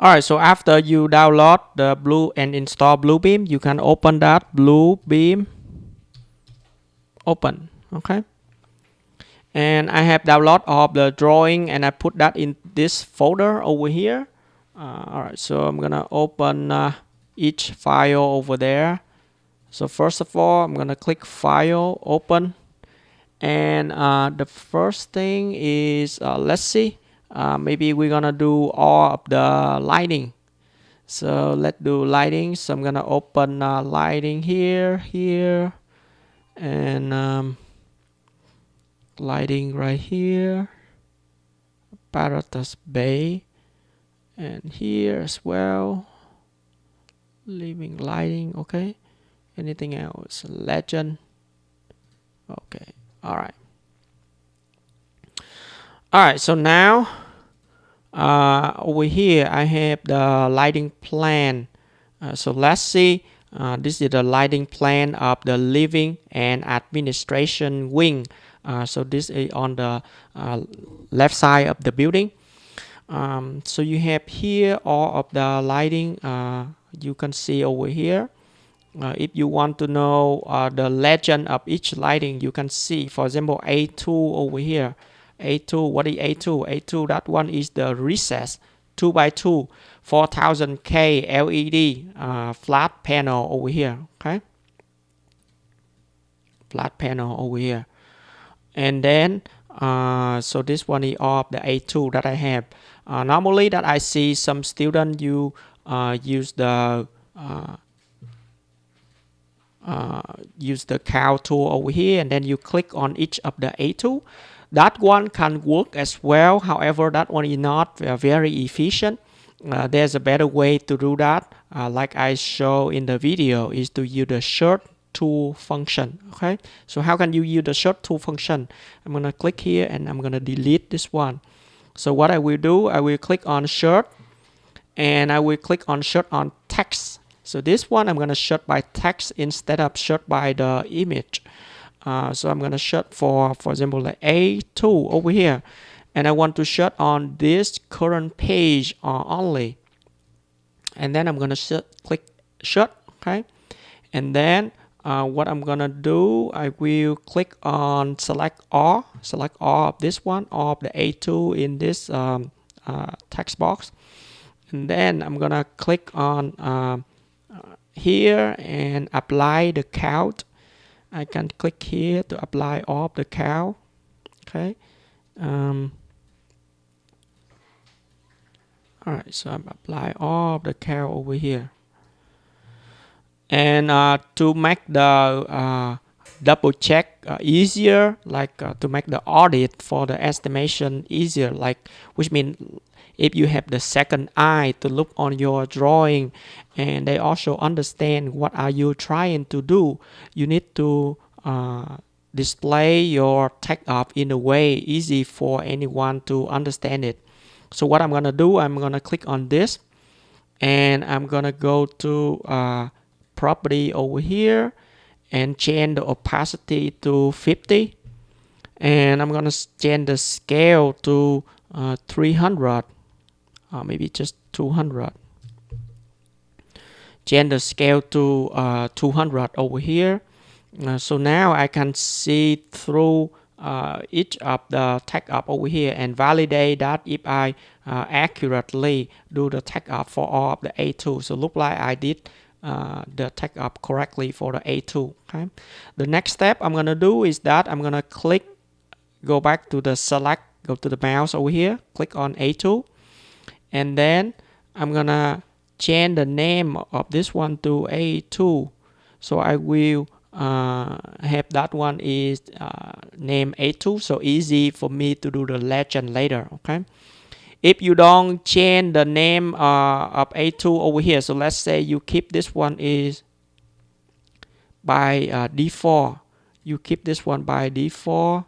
Alright, so after you download the Blue and install Bluebeam, you can open that Bluebeam. Open, okay. And I have download of the drawing and I put that in this folder over here. Alright, so I'm gonna open each file over there. So first of all, I'm gonna click File, Open. And the first thing is, let's see, maybe we're gonna do all of the lighting. So let's do lighting. So I'm gonna open lighting here, and lighting right here, apparatus bay, and here as well, living lighting. Okay, anything else? Legend. Okay, all right, so now over here I have the lighting plan. So let's see, this is the lighting plan of the living and administration wing. So this is on the left side of the building. So you have here all of the lighting you can see over here. If you want to know the legend of each lighting, you can see, for example, A2 over here. A2, what is A2? A2, that one is the recess 2x2 4000K LED flat panel over here. Okay, flat panel over here. And then so this one is all of the A2 that I have. Normally that I see some students you use the cow tool over here, and then you click on each of the A2. That one can work as well. However, that one is not very efficient. There's a better way to do that, like I show in the video, is to use the shirt tool function. Okay, so how can you use the shirt tool function? I'm gonna click here and I'm gonna delete this one. So what I will do, I will click on shirt, and I will click on shirt on text. So this one I'm gonna shirt by text instead of shirt by the image. So I'm gonna shirt for example, like A2 over here, and I want to shirt on this current page only. And then I'm gonna click shirt. Okay, and then what I'm gonna do, I will click on select all of this one, all of the A2 in this text box, and then I'm gonna click on here and apply the count. I can click here to apply all of the count. Okay, all right, so I'm apply all of the count over here. And to make the double check easier, like to make the audit for the estimation easier, like, which means if you have the second eye to look on your drawing and they also understand what are you trying to do, you need to display your tech up in a way easy for anyone to understand it. So what I'm gonna do, I'm gonna click on this, and I'm gonna go to property over here and change the opacity to 50, and I'm gonna change the scale to 300, maybe just 200. Change the scale to 200 over here. So now I can see through each of the tag up over here and validate that if I accurately do the tag up for all of the A2. So look like I did the tag up correctly for the A2. Okay, the next step I'm gonna do is that I'm gonna click, go back to the select, go to the mouse over here, click on A2, and then I'm gonna change the name of this one to A2. So I will have that one is name A2, so easy for me to do the legend later. Okay, if you don't change the name of A2 over here, so let's say you keep this one is by default, you keep this one by default.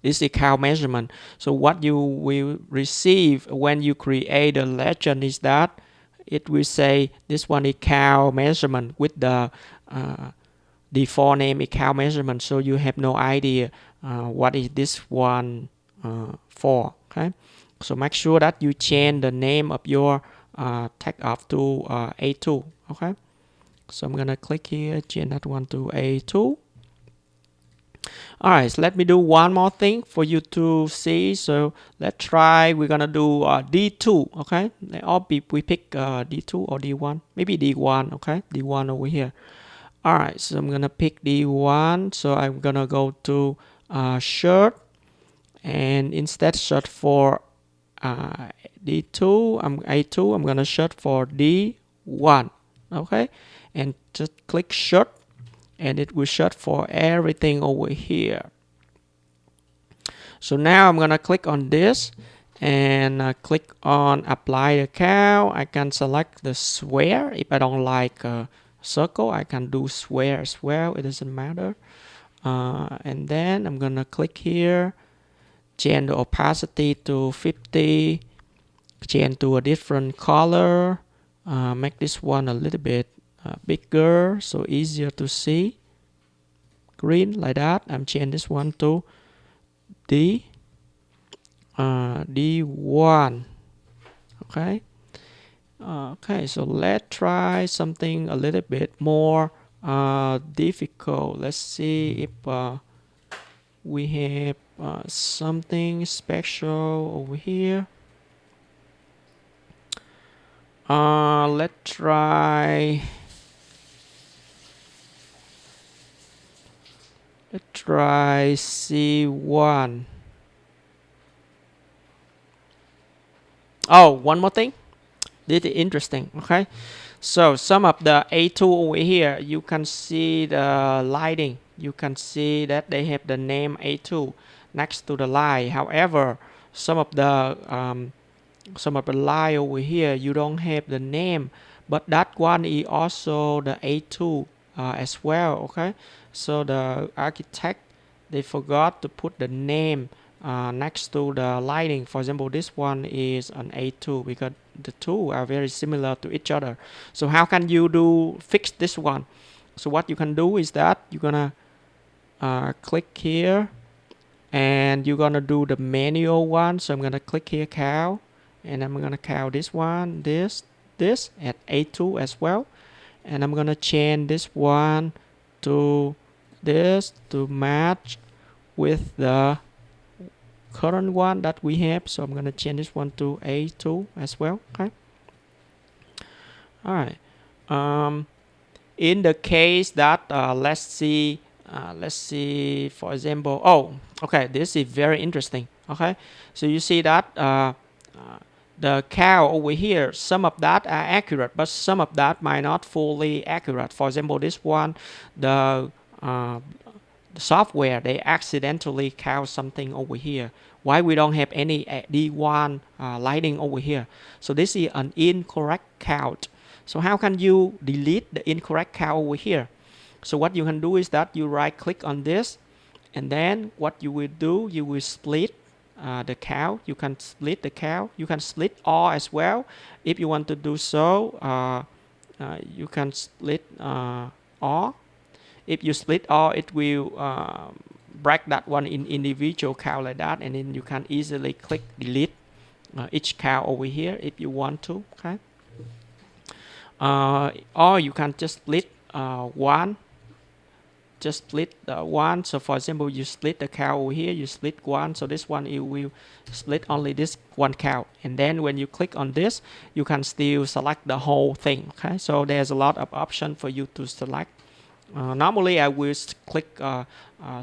This is cow measurement. So what you will receive when you create a legend is that it will say this one is cow measurement with the default name is cow measurement. So you have no idea what is this one for. Okay, so make sure that you change the name of your tag off to A2. Okay, so I'm gonna click here, change that one to A2. All right, so let me do one more thing for you to see. So let's try, we're gonna do D2. Okay, we pick D2 or D1, maybe D1. Okay, D1 over here. All right, so I'm gonna pick D1. So I'm gonna go to shirt, and instead search for D2, I'm A2, I'm gonna search for D1. Okay, and just click search, and it will search for everything over here. So now I'm gonna click on this and click on apply the cow. I can select the square. If I don't like circle, I can do square as well, it doesn't matter. And then I'm gonna click here, change the opacity to 50, change to a different color, make this one a little bit bigger so easier to see, green like that. I'm changing this one to D1. Okay, okay, so let's try something a little bit more difficult. Let's see if we have something special over here. Let's try C1. Oh, one more thing. This is interesting. Okay, so some of the A2 over here, you can see the lighting. You can see that they have the name A2 next to the line. However, some of the line over here, you don't have the name, but that one is also the A2 as well. Okay, so the architect, they forgot to put the name next to the lighting. For example, this one is an A2 because the two are very similar to each other. So how can you fix this one? So what you can do is that you're gonna click here, and you're gonna do the manual one. So I'm gonna click here, cow, and I'm gonna cow this one, this at A2 as well, and I'm gonna change this one to this to match with the current one that we have. So I'm gonna change this one to A2 as well. Okay, all right. In the case that let's see, for example, oh, okay, this is very interesting. Okay, so you see that the cow over here, some of that are accurate, but some of that might not fully accurate. For example, this one, the software, they accidentally count something over here. Why we don't have any D1 lighting over here? So this is an incorrect count. So how can you delete the incorrect count over here? So what you can do is that you right click on this, and then what you will do, you will split the cow. You can split the cow. You can split all as well. If you want to do so, you can split all. If you split all, it will break that one in individual cow like that, and then you can easily click delete each cow over here if you want to. Okay, or you can just split one, just split the one. So for example, you split the cow over here, you split one, so this one you will split only this one cow, and then when you click on this, you can still select the whole thing. Okay, so there's a lot of option for you to select. Normally I will click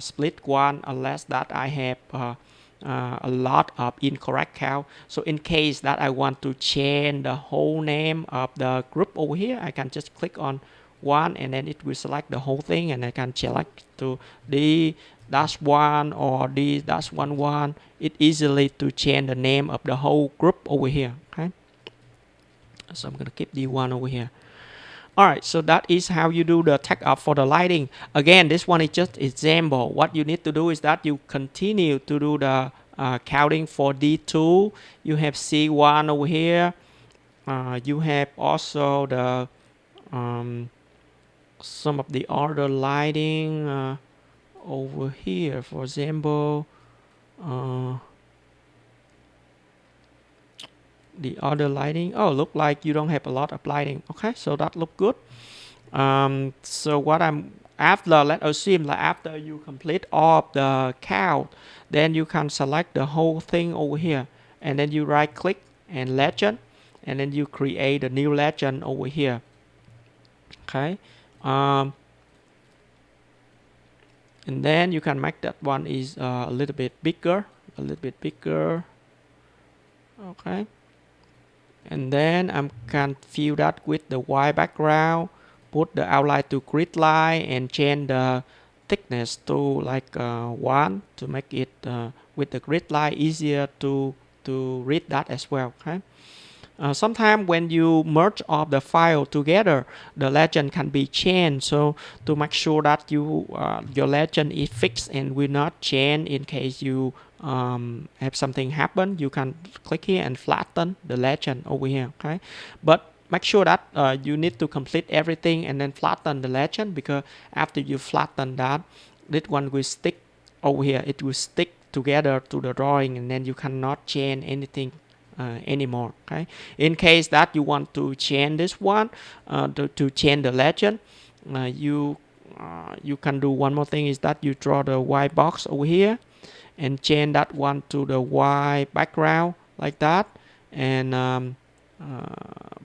split one unless that I have a lot of incorrect cow. So in case that I want to change the whole name of the group over here, I can just click on one, and then it will select the whole thing, and I can select to D-1 or D-11. It easily to change the name of the whole group over here. Okay, so I'm gonna keep D1 over here. Alright, so that is how you do the tag up for the lighting. Again, this one is just example. What you need to do is that you continue to do the counting for D2. You have C1 over here. You have also the some of the other lighting over here. For example, the other lighting. Oh, look like you don't have a lot of lighting. Okay, so that look good. So what I'm after, let's assume that after you complete all of the count, then you can select the whole thing over here, and then you right click and legend, and then you create a new legend over here. Okay, and then you can make that one is a little bit bigger, okay. And then I can fill that with the white background, put the outline to grid line, and change the thickness to like 1 to make it with the grid line easier to read that as well. Okay. Sometimes when you merge all the file together, the legend can be changed. So to make sure that your legend is fixed and will not change in case you have something happen, you can click here and flatten the legend over here. Okay, but make sure that you need to complete everything and then flatten the legend, because after you flatten that, this one will stick over here. It will stick together to the drawing, and then you cannot change anything anymore. Okay, in case that you want to change this one, to change the legend, you can do one more thing, is that you draw the white box over here and change that one to the white background like that, and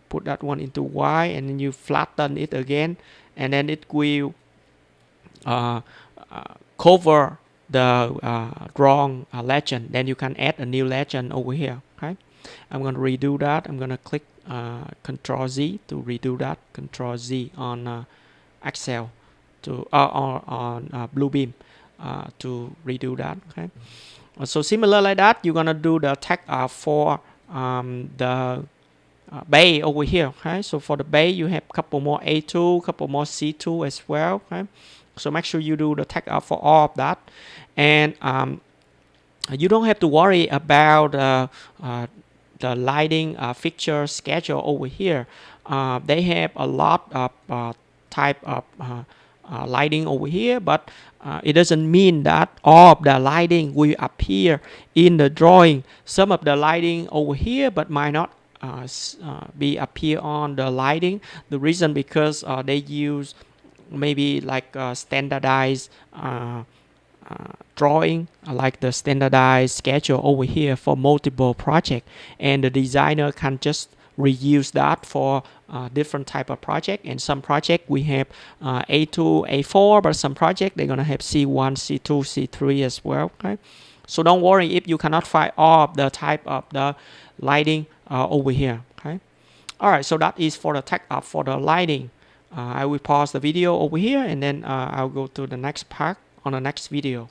put that one into white, and then you flatten it again, and then it will cover the drawn legend. Then you can add a new legend over here. Okay, I'm going to redo that. I'm going to click Control Z to redo that. Control Z on Excel to on Bluebeam to redo that. Okay. So similar like that, you're gonna do the text for the bay over here. Okay. So for the bay, you have a couple more A2, couple more C2 as well. Okay. So make sure you do the text for all of that, and you don't have to worry about the lighting fixture schedule over here. They have a lot of type of lighting over here, but it doesn't mean that all of the lighting will appear in the drawing. Some of the lighting over here but might not be appear on the lighting. The reason because they use maybe like standardized drawing, like the standardized schedule over here for multiple projects, and the designer can just reuse that for different type of project. And some project we have A2, A4, but some project they're gonna have C1, C2, C3 as well. Okay, so don't worry if you cannot find all of the type of the lighting over here. Okay, all right, so that is for the tech up for the lighting. I will pause the video over here, and then I'll go to the next part on the next video.